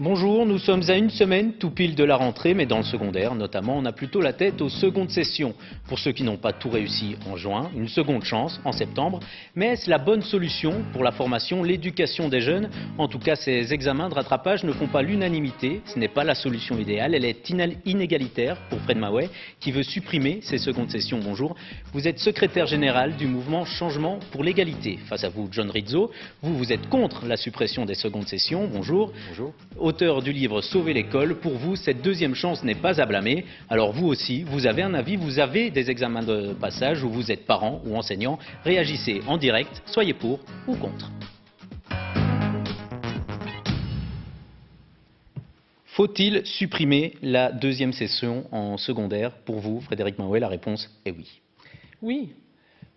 Bonjour, nous sommes à une semaine tout pile de la rentrée, mais dans le secondaire notamment, on a plutôt la tête aux secondes sessions. Pour ceux qui n'ont pas tout réussi en juin, une seconde chance en septembre. Mais est-ce la bonne solution pour la formation, l'éducation des jeunes? En tout cas, ces examens de rattrapage ne font pas l'unanimité. Ce n'est pas la solution idéale, elle est inégalitaire pour Fred Maouet, qui veut supprimer ces secondes sessions. Bonjour, vous êtes secrétaire général du mouvement Changement pour l'égalité. Face à vous, John Rizzo, vous êtes contre la suppression des secondes sessions. Bonjour. Bonjour. Auteur du livre Sauver l'école, pour vous, cette deuxième chance n'est pas à blâmer. Alors vous aussi, vous avez un avis, vous avez des examens de passage où vous êtes parent ou enseignant. Réagissez en direct, soyez pour ou contre. Faut-il supprimer la deuxième session en secondaire? Pour vous, Frédéric Maouet, la réponse est oui. Oui.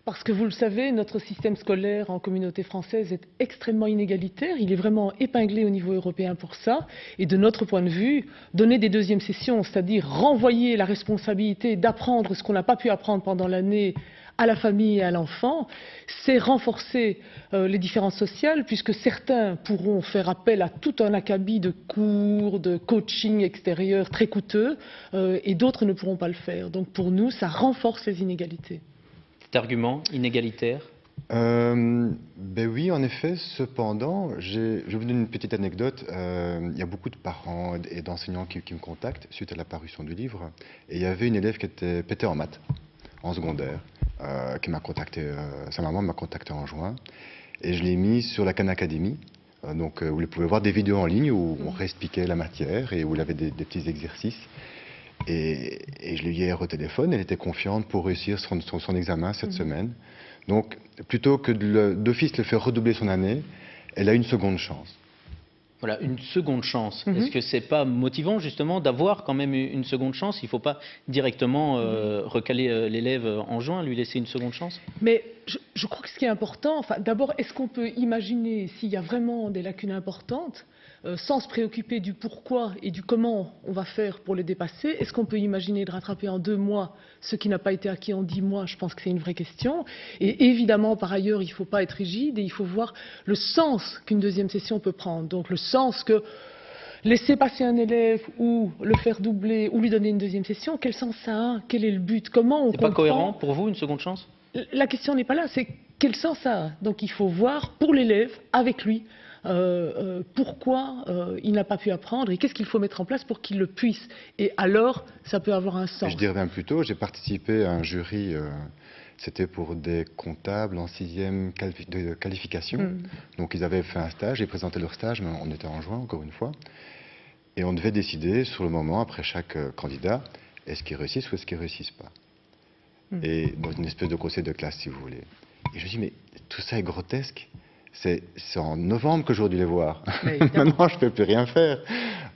Parce que vous le savez, notre système scolaire en communauté française est extrêmement inégalitaire. Il est vraiment épinglé au niveau européen pour ça. Et de notre point de vue, donner des deuxièmes sessions, c'est-à-dire renvoyer la responsabilité d'apprendre ce qu'on n'a pas pu apprendre pendant l'année à la famille et à l'enfant, c'est renforcer les différences sociales, puisque certains pourront faire appel à tout un acabit de cours, de coaching extérieur très coûteux, et d'autres ne pourront pas le faire. Donc pour nous, ça renforce les inégalités. Argument inégalitaire? Ben oui, en effet. Cependant, je vais vous donner une petite anecdote. Il y a beaucoup de parents et d'enseignants qui me contactent suite à la parution du livre. Et il y avait une élève qui était pétée en maths, en secondaire, qui m'a contacté. Sa maman m'a contacté en juin. Et je l'ai mis sur la Khan Academy. Donc, vous pouvez voir des vidéos en ligne où on réexpliquait la matière et où il avait des petits exercices. Et je l'ai eu hier au téléphone, elle était confiante pour réussir son examen cette semaine. Donc, plutôt que d'office le faire redoubler son année, elle a une seconde chance. Voilà, une seconde chance. Est-ce que c'est pas motivant justement d'avoir quand même une seconde chance? Il ne faut pas directement recaler l'élève en juin, lui laisser une seconde chance? Mais je crois que ce qui est important, enfin, d'abord, est-ce qu'on peut imaginer, s'il y a vraiment des lacunes importantes, sans se préoccuper du pourquoi et du comment on va faire pour les dépasser, est-ce qu'on peut imaginer de rattraper en 2 mois ce qui n'a pas été acquis en 10 mois? Je pense que c'est une vraie question. Et évidemment, par ailleurs, il ne faut pas être rigide et il faut voir le sens qu'une deuxième session peut prendre. Donc le sens que laisser passer un élève ou le faire doubler ou lui donner une deuxième session, quel sens ça a? Quel est le but? Comment on comprend? C'est pas cohérent pour vous, une seconde chance? La question n'est pas là, c'est quel sens ça a? Donc il faut voir pour l'élève, avec lui, pourquoi il n'a pas pu apprendre et qu'est-ce qu'il faut mettre en place pour qu'il le puisse. Et alors, ça peut avoir un sens. Je dirais même plus tôt, j'ai participé à un jury, c'était pour des comptables en 6e de qualification. Donc ils avaient fait un stage, ils présentaient leur stage, mais on était en juin encore une fois. Et on devait décider sur le moment, après chaque candidat, est-ce qu'ils réussissent ou est-ce qu'ils ne réussissent pas. Et dans une espèce de conseil de classe, si vous voulez. Et je me dis, mais tout ça est grotesque. C'est en novembre que j'aurais dû les voir. Maintenant, je ne peux plus rien faire.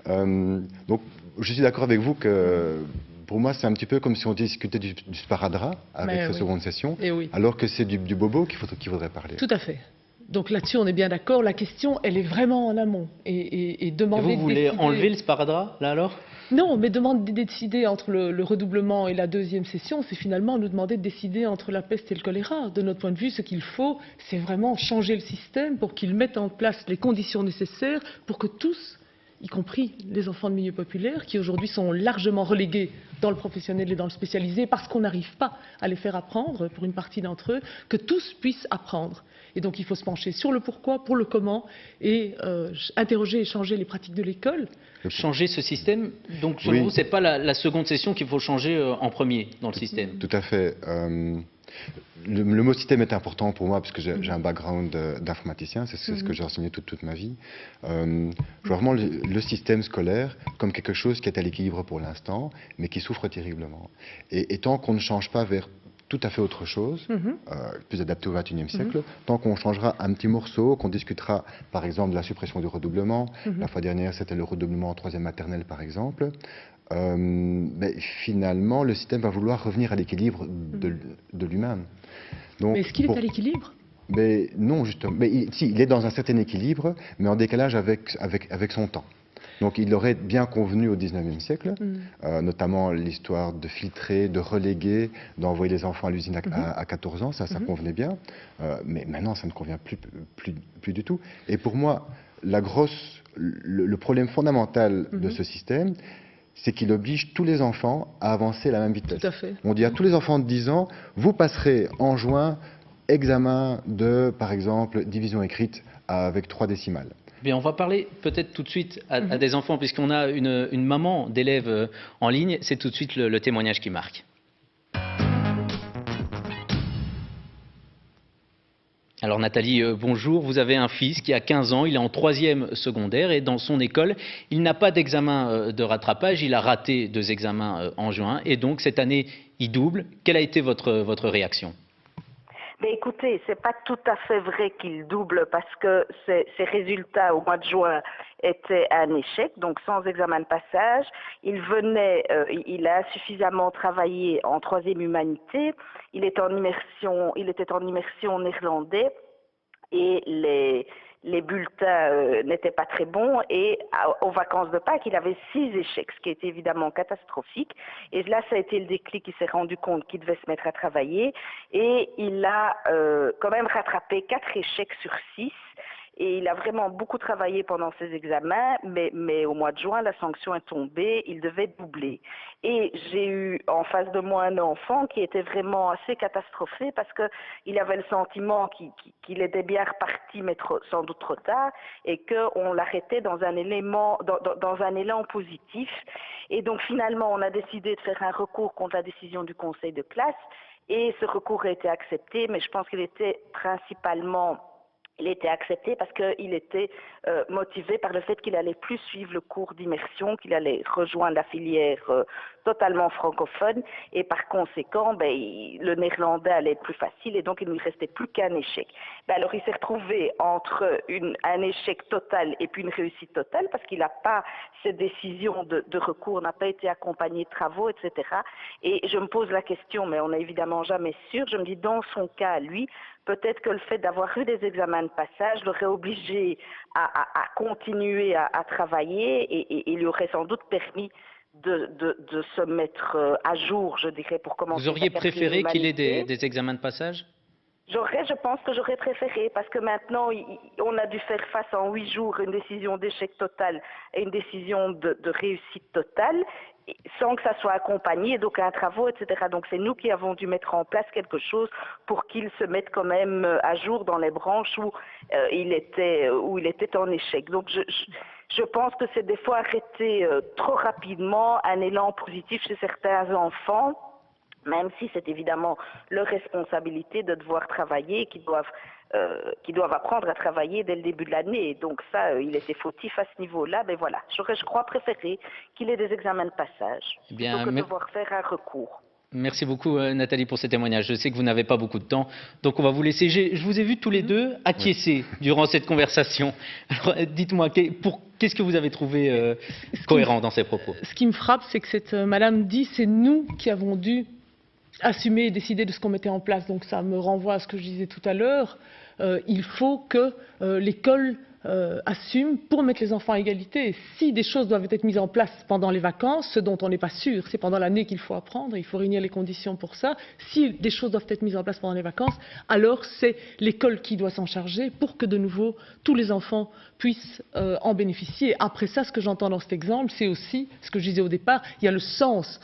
Donc, je suis d'accord avec vous que, pour moi, c'est un petit peu comme si on discutait du sparadrap avec cette seconde session, alors que c'est du bobo qu'il faudrait parler. Tout à fait. Donc là-dessus, on est bien d'accord. La question, elle est vraiment en amont. Et demander vous voulez enlever le sparadrap, là alors? Non, mais demander de décider entre le redoublement et la deuxième session, c'est finalement nous demander de décider entre la peste et le choléra. De notre point de vue, ce qu'il faut, c'est vraiment changer le système pour qu'il mette en place les conditions nécessaires pour que tous, y compris les enfants de milieu populaire, qui aujourd'hui sont largement relégués dans le professionnel et dans le spécialisé parce qu'on n'arrive pas à les faire apprendre pour une partie d'entre eux, que tous puissent apprendre. Et donc il faut se pencher sur le pourquoi, pour le comment, et interroger et changer les pratiques de l'école. Changer ce système, donc selon vous, ce n'est pas la seconde session qu'il faut changer en premier dans le système? Tout à fait. Le mot système est important pour moi parce que j'ai un background d'informaticien, c'est ce que j'ai enseigné toute ma vie. Je vois vraiment le système scolaire comme quelque chose qui est à l'équilibre pour l'instant, mais qui souffre terriblement. Et tant qu'on ne change pas vers tout à fait autre chose, plus adapté au XXIe siècle, tant qu'on changera un petit morceau, qu'on discutera par exemple de la suppression du redoublement, la fois dernière c'était le redoublement en 3e maternelle par exemple, mais finalement le système va vouloir revenir à l'équilibre de l'humain. Mais est-ce qu'il est à l'équilibre? Mais non, justement. Mais il est dans un certain équilibre, mais en décalage avec son temps. Donc il aurait bien convenu au XIXe siècle, notamment l'histoire de filtrer, de reléguer, d'envoyer les enfants à l'usine à 14 ans, ça convenait bien. Mais maintenant, ça ne convient plus du tout. Et pour moi, la grosse le problème fondamental de ce système, c'est qu'il oblige tous les enfants à avancer à la même vitesse. Tout à fait. On dit à tous les enfants de 10 ans, vous passerez en juin examen de, par exemple, division écrite avec 3 décimales. Bien, on va parler peut-être tout de suite à des enfants, puisqu'on a une maman d'élèves en ligne. C'est tout de suite le témoignage qui marque. Alors Nathalie, bonjour. Vous avez un fils qui a 15 ans, il est en 3e secondaire et dans son école, il n'a pas d'examen de rattrapage. Il a raté 2 examens en juin et donc cette année, il double. Quelle a été votre réaction ? Mais écoutez, c'est pas tout à fait vrai qu'il double parce que ses résultats au mois de juin étaient un échec, donc sans examen de passage. Il a suffisamment travaillé en 3e humanité. Il était en immersion néerlandais et les bulletins n'étaient pas très bons et aux vacances de Pâques, il avait 6 échecs, ce qui était évidemment catastrophique. Et là, ça a été le déclic, il s'est rendu compte qu'il devait se mettre à travailler et il a quand même rattrapé 4 échecs sur 6. Et il a vraiment beaucoup travaillé pendant ses examens, mais au mois de juin, la sanction est tombée, il devait doubler. Et j'ai eu en face de moi un enfant qui était vraiment assez catastrophé parce qu'il avait le sentiment qu'il était bien reparti, mais sans doute trop tard, et qu'on l'arrêtait dans un élan positif. Et donc finalement, on a décidé de faire un recours contre la décision du conseil de classe, et ce recours a été accepté, mais je pense qu'il était il était accepté parce qu'il était motivé par le fait qu'il allait plus suivre le cours d'immersion, qu'il allait rejoindre la filière totalement francophone et par conséquent, le néerlandais allait être plus facile et donc il ne lui restait plus qu'un échec. Alors il s'est retrouvé entre un échec total et puis une réussite totale parce qu'il n'a pas, cette décision de recours n'a pas été accompagnée de travaux, etc. Et je me pose la question, mais on n'est évidemment jamais sûr, je me dis dans son cas, lui, peut-être que le fait d'avoir eu des examens de passage l'aurait obligé à continuer à travailler et lui aurait sans doute permis de se mettre à jour, je dirais, pour commencer. Vous auriez préféré qu'il ait des examens de passage ? Je pense que j'aurais préféré, parce que maintenant, on a dû faire face en 8 jours à une décision d'échec total et une décision de réussite totale, sans que ça soit accompagné d'aucun travaux, etc. Donc c'est nous qui avons dû mettre en place quelque chose pour qu'il se mette quand même à jour dans les branches où il était en échec. Donc je pense que c'est des fois arrêter trop rapidement un élan positif chez certains enfants, même si c'est évidemment leur responsabilité de devoir travailler, qui doivent apprendre à travailler dès le début de l'année. Donc ça, il était fautif à ce niveau-là. Mais voilà, j'aurais, je crois, préféré qu'il ait des examens de passage, plutôt que de devoir faire un recours. Merci beaucoup Nathalie pour ces témoignages. Je sais que vous n'avez pas beaucoup de temps, donc on va vous laisser. Je vous ai vu tous les deux acquiescer durant cette conversation. Alors dites-moi, qu'est-ce que vous avez trouvé cohérent dans ces propos? Ce qui me frappe, c'est que cette madame dit c'est nous qui avons dû assumer et décider de ce qu'on mettait en place. Donc ça me renvoie à ce que je disais tout à l'heure. Il faut que l'école assume pour mettre les enfants à égalité. Si des choses doivent être mises en place pendant les vacances, ce dont on n'est pas sûr, c'est pendant l'année qu'il faut apprendre, il faut réunir les conditions pour ça. Si des choses doivent être mises en place pendant les vacances, alors c'est l'école qui doit s'en charger pour que de nouveau tous les enfants puissent en bénéficier. Après ça, ce que j'entends dans cet exemple, c'est aussi ce que je disais au départ, il y a le sens.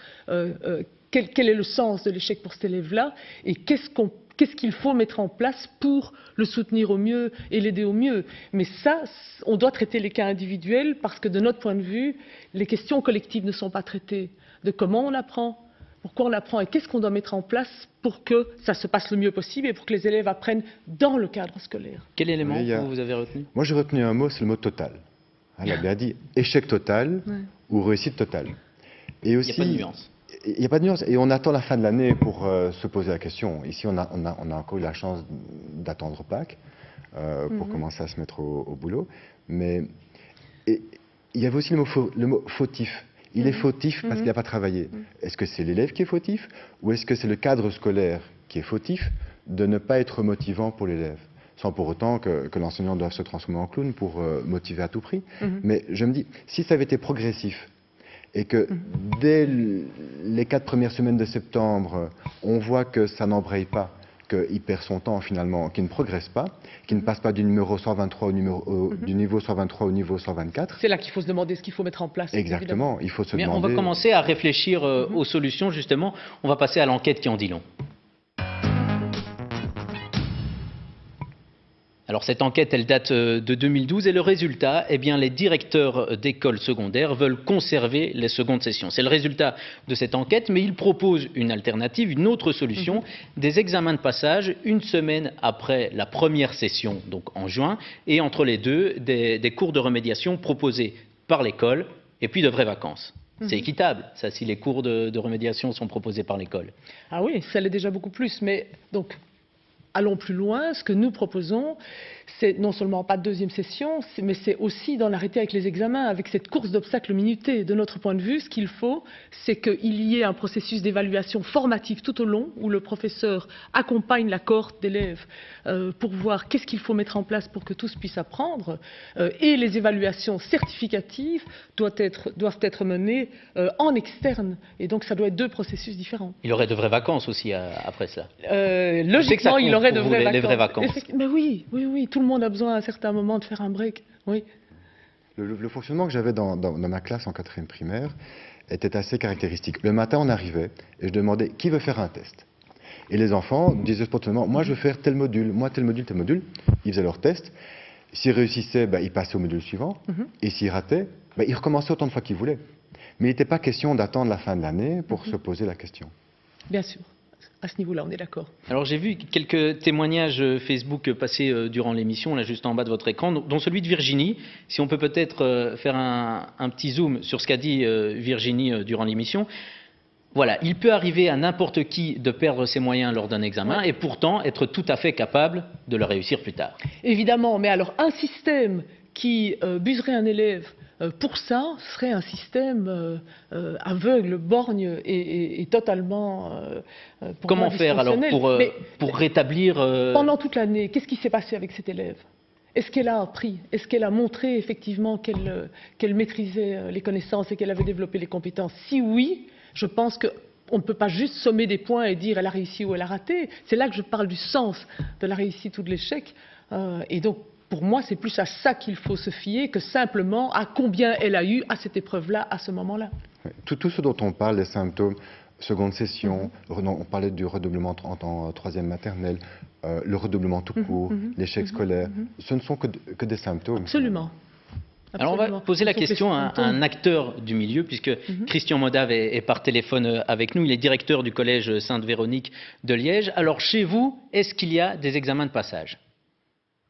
Quel est le sens de l'échec pour cet élève-là et qu'est-ce qu'il faut mettre en place pour le soutenir au mieux et l'aider au mieux. Mais ça, on doit traiter les cas individuels parce que de notre point de vue, les questions collectives ne sont pas traitées. De comment on apprend, pourquoi on apprend et qu'est-ce qu'on doit mettre en place pour que ça se passe le mieux possible et pour que les élèves apprennent dans le cadre scolaire. Quel élément vous avez retenu? Moi j'ai retenu un mot, c'est le mot total. Elle a bien dit échec total ou réussite totale. Et aussi, il n'y a pas de nuance. Il n'y a pas de nuance et on attend la fin de l'année pour se poser la question. Ici, on a encore eu la chance d'attendre Pâques pour commencer à se mettre au boulot. Mais il y avait aussi le mot fautif. Il est fautif parce qu'il n'a pas travaillé. Est-ce que c'est l'élève qui est fautif ou est-ce que c'est le cadre scolaire qui est fautif de ne pas être motivant pour l'élève? Sans pour autant que l'enseignant doive se transformer en clown pour motiver à tout prix. Mais je me dis, si ça avait été progressif, et que dès les 4 premières semaines de septembre, on voit que ça n'embraye pas, qu'il perd son temps finalement, qu'il ne progresse pas, qu'il ne passe pas du numéro 123 du niveau 123 au niveau 124. C'est là qu'il faut se demander ce qu'il faut mettre en place. Exactement, Évidemment. il faut se Bien, demander... on va commencer à réfléchir aux solutions, justement. On va passer à l'enquête qui en dit long. Alors cette enquête, elle date de 2012 et le résultat, eh bien les directeurs d'écoles secondaires veulent conserver les secondes sessions. C'est le résultat de cette enquête, mais ils proposent une alternative, une autre solution, des examens de passage une semaine après la première session, donc en juin, et entre les deux, des cours de remédiation proposés par l'école et puis de vraies vacances. C'est équitable, ça, si les cours de remédiation sont proposés par l'école. Ah oui, ça l'est déjà beaucoup plus, mais donc... Allons plus loin, ce que nous proposons, c'est non seulement pas de deuxième session, mais c'est aussi d'en arrêter avec les examens, avec cette course d'obstacles minutée. De notre point de vue, ce qu'il faut, c'est qu'il y ait un processus d'évaluation formative tout au long, où le professeur accompagne la cohorte d'élèves pour voir qu'est-ce qu'il faut mettre en place pour que tous puissent apprendre, et les évaluations certificatives doivent être menées en externe, et donc ça doit être deux processus différents. Il y aurait de vraies vacances aussi après cela. Logiquement, il aurait de les vraies vacances. Mais oui, tout le monde a besoin à un certain moment de faire un break. Oui. Le fonctionnement que j'avais dans ma classe en 4e primaire était assez caractéristique. Le matin, on arrivait et je demandais qui veut faire un test. Et les enfants disaient spontanément, moi je veux faire tel module, moi tel module, tel module. Ils faisaient leur test. S'ils réussissaient, ils passaient au module suivant. Et s'ils rataient, ils recommençaient autant de fois qu'ils voulaient. Mais il n'était pas question d'attendre la fin de l'année pour se poser la question. Bien sûr. À ce niveau-là, on est d'accord. Alors j'ai vu quelques témoignages Facebook passés durant l'émission, là juste en bas de votre écran, dont celui de Virginie. Si on peut peut-être faire un petit zoom sur ce qu'a dit Virginie durant l'émission. Voilà, il peut arriver à n'importe qui de perdre ses moyens lors d'un examen et pourtant être tout à fait capable de le réussir plus tard. Évidemment, mais alors un système qui buserait un élève pour ça serait un système aveugle, borgne et totalement Comment faire alors pour rétablir... Pendant toute l'année, qu'est-ce qui s'est passé avec cet élève? Est-ce qu'elle a appris? Est-ce qu'elle a montré effectivement qu'elle maîtrisait les connaissances et qu'elle avait développé les compétences? Si oui, je pense qu'on ne peut pas juste sommer des points et dire elle a réussi ou elle a raté. C'est là que je parle du sens de la réussite ou de l'échec. Et donc, pour moi, c'est plus à ça qu'il faut se fier que simplement à combien elle a eu à cette épreuve-là, à ce moment-là. Tout ce dont on parle, les symptômes, seconde session, on parlait du redoublement en 3e maternelle, le redoublement tout court, l'échec scolaire, ce ne sont que des symptômes. Absolument. Alors on va poser la question à un acteur du milieu, puisque Christian Modave est par téléphone avec nous, il est directeur du collège Sainte-Véronique de Liège. Alors chez vous, est-ce qu'il y a des examens de passage?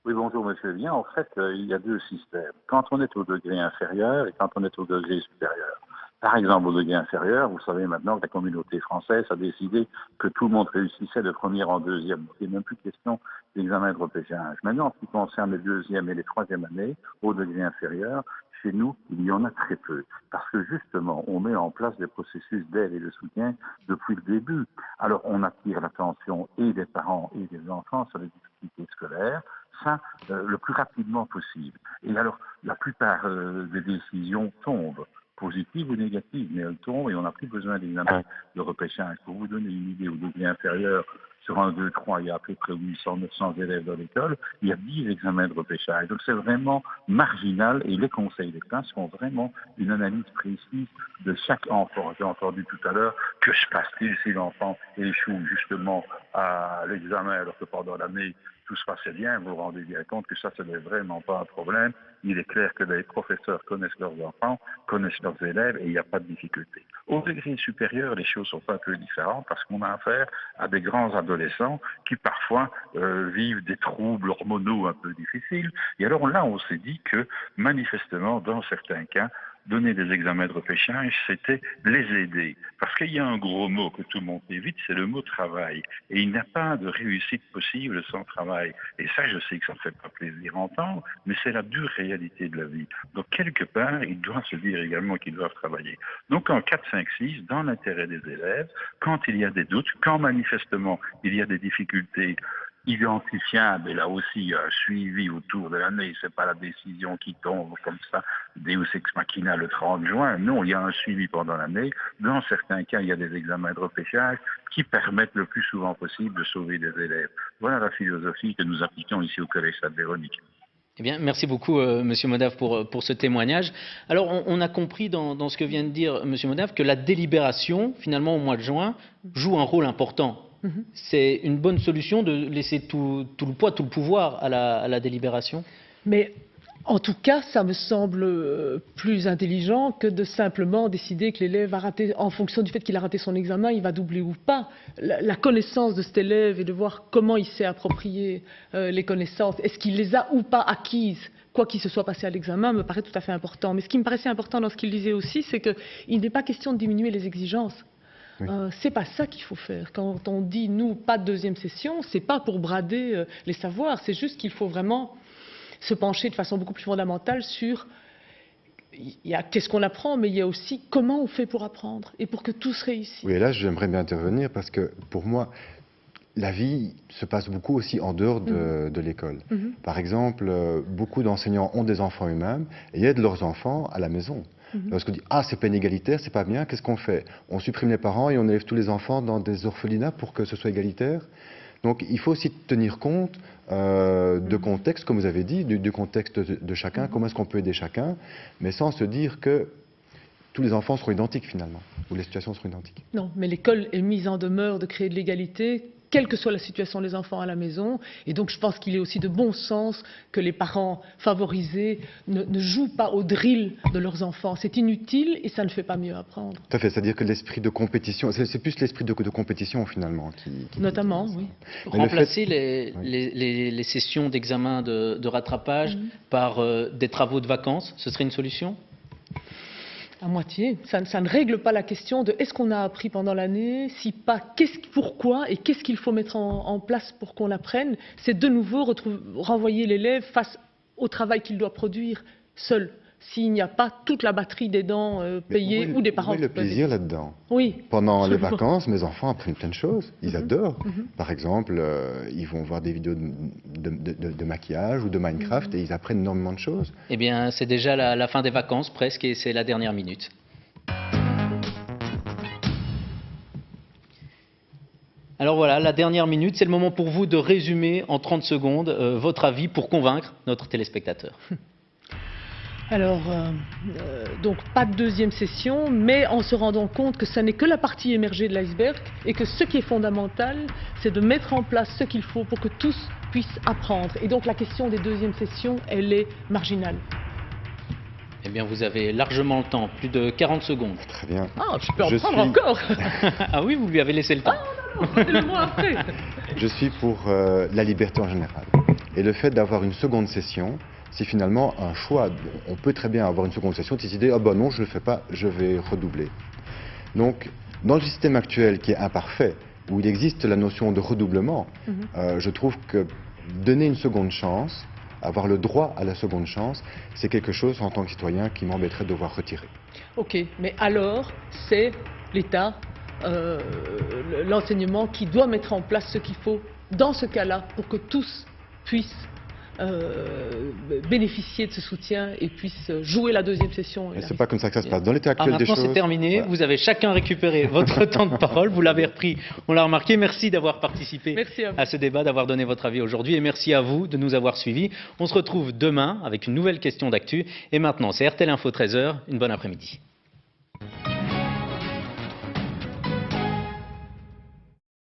Oui, bonjour Monsieur Vien. En fait, il y a deux systèmes. Quand on est au degré inférieur et quand on est au degré supérieur. Par exemple, au degré inférieur, vous savez maintenant que la communauté française a décidé que tout le monde réussissait de première en deuxième. Il n'y a même plus question d'examen de repêchage. Maintenant, en ce qui concerne les deuxième et les troisième années, au degré inférieur, chez nous, il y en a très peu. Parce que justement, on met en place des processus d'aide et de soutien depuis le début. Alors, on attire l'attention et des parents et des enfants sur les difficultés scolaires. Ça, le plus rapidement possible. Et alors, la plupart des décisions tombent, positives ou négatives, mais elles tombent et on n'a plus besoin d'examen de repêchage. Pour vous donner une idée, au degré inférieur, sur 1, 2, 3, il y a à peu près 800, 900 élèves dans l'école, il y a 10 examens de repêchage. Donc c'est vraiment marginal et les conseils des classes font vraiment une analyse précise de chaque enfant. J'ai entendu tout à l'heure, que se passe-t-il si l'enfant échoue justement à l'examen alors que pendant l'année, tout se passait bien, vous vous rendez bien compte que ça, ce n'est vraiment pas un problème. Il est clair que les professeurs connaissent leurs enfants, connaissent leurs élèves et il n'y a pas de difficulté. Au degré supérieur, les choses sont un peu différentes parce qu'on a affaire à des grands adolescents qui parfois vivent des troubles hormonaux un peu difficiles. Et alors là, on s'est dit que manifestement, dans certains cas, donner des examens de repêchage, c'était les aider. Parce qu'il y a un gros mot que tout le monde évite, c'est le mot travail. Et il n'y a pas de réussite possible sans travail. Et ça, je sais que ça ne fait pas plaisir à entendre, mais c'est la dure réalité de la vie. Donc, quelque part, ils doivent se dire également qu'ils doivent travailler. Donc, en 4, 5, 6, dans l'intérêt des élèves, quand il y a des doutes, quand manifestement il y a des difficultés, identifiable, et là aussi il y a un suivi autour de l'année, c'est pas la décision qui tombe comme ça, Deus ex machina le 30 juin, non, il y a un suivi pendant l'année, dans certains cas il y a des examens de repêchage qui permettent le plus souvent possible de sauver des élèves. Voilà la philosophie que nous appliquons ici au Collège Sainte-Véronique. Eh bien, merci beaucoup, Monsieur Modave, pour ce témoignage. Alors, on a compris dans ce que vient de dire Monsieur Modave que la délibération, finalement, au mois de juin, joue un rôle important. C'est une bonne solution de laisser tout le poids, tout le pouvoir à la délibération. Mais en tout cas, ça me semble plus intelligent que de simplement décider que l'élève a raté, en fonction du fait qu'il a raté son examen, il va doubler ou pas. La connaissance de cet élève et de voir comment il s'est approprié les connaissances, est-ce qu'il les a ou pas acquises, quoi qu'il se soit passé à l'examen, me paraît tout à fait important. Mais ce qui me paraissait important dans ce qu'il disait aussi, c'est qu'il n'est pas question de diminuer les exigences. Oui. C'est pas ça qu'il faut faire. Quand on dit, nous, pas de deuxième session, c'est pas pour brader les savoirs, c'est juste qu'il faut vraiment se pencher de façon beaucoup plus fondamentale sur qu'est-ce qu'on apprend, mais il y a aussi comment on fait pour apprendre et pour que tous réussissent. Oui, et là, j'aimerais bien intervenir parce que pour moi, la vie se passe beaucoup aussi en dehors de l'école. Par exemple, beaucoup d'enseignants ont des enfants eux-mêmes et aident leurs enfants à la maison. Parce qu'on dit, ah, c'est pas inégalitaire, c'est pas bien, qu'est-ce qu'on fait? On supprime les parents et on élève tous les enfants dans des orphelinats pour que ce soit égalitaire. Donc il faut aussi tenir compte de contexte, comme vous avez dit, du contexte de chacun, comment est-ce qu'on peut aider chacun, mais sans se dire que tous les enfants seront identiques finalement, ou les situations seront identiques. Non, mais l'école est mise en demeure de créer de l'égalité, quelle que soit la situation des enfants à la maison, et donc je pense qu'il est aussi de bon sens que les parents favorisés ne jouent pas au drill de leurs enfants. C'est inutile et ça ne fait pas mieux apprendre. Tout à fait, c'est-à-dire que l'esprit de compétition, c'est plus l'esprit de compétition finalement qui notamment, oui. Remplacer les sessions d'examen de rattrapage par des travaux de vacances, ce serait une solution ? À moitié. Ça ne règle pas la question de est-ce qu'on a appris pendant l'année, si pas, pourquoi et qu'est-ce qu'il faut mettre en place pour qu'on l'apprenne. C'est de nouveau renvoyer l'élève face au travail qu'il doit produire seul, s'il n'y a pas toute la batterie d'aidants payés ou des parents. Oui, le plaisir là-dedans. Oui. Pendant les vacances, mes enfants apprennent plein de choses. Ils adorent. Par exemple, ils vont voir des vidéos de maquillage ou de Minecraft et ils apprennent énormément de choses. Eh bien, c'est déjà la fin des vacances presque et c'est la dernière minute. Alors voilà, la dernière minute, c'est le moment pour vous de résumer en 30 secondes votre avis pour convaincre notre téléspectateur. Alors, donc pas de deuxième session, mais en se rendant compte que ça n'est que la partie émergée de l'iceberg et que ce qui est fondamental, c'est de mettre en place ce qu'il faut pour que tous puissent apprendre. Et donc la question des deuxièmes sessions, elle est marginale. Eh bien, vous avez largement le temps, plus de 40 secondes. Très bien. Ah, je peux en prendre encore. Ah oui, vous lui avez laissé le temps. Ah non, c'est le mot après. Je suis pour la liberté en général. Et le fait d'avoir une seconde session, c'est finalement un choix. On peut très bien avoir une seconde session, décider, ah ben non, je ne le fais pas, je vais redoubler. Donc, dans le système actuel qui est imparfait, où il existe la notion de redoublement, je trouve que donner une seconde chance, avoir le droit à la seconde chance, c'est quelque chose en tant que citoyen qui m'embêterait de devoir retirer. Ok, mais alors, c'est l'État, l'enseignement qui doit mettre en place ce qu'il faut dans ce cas-là pour que tous puissent bénéficier de ce soutien et puissent jouer la deuxième session. C'est pas comme ça que ça se passe. Dans l'état actuel des choses... Maintenant c'est terminé, voilà. Vous avez chacun récupéré votre temps de parole, vous l'avez repris, on l'a remarqué. Merci d'avoir participé à ce débat, d'avoir donné votre avis aujourd'hui et merci à vous de nous avoir suivis. On se retrouve demain avec une nouvelle question d'actu et maintenant c'est RTL Info 13h, une bonne après-midi.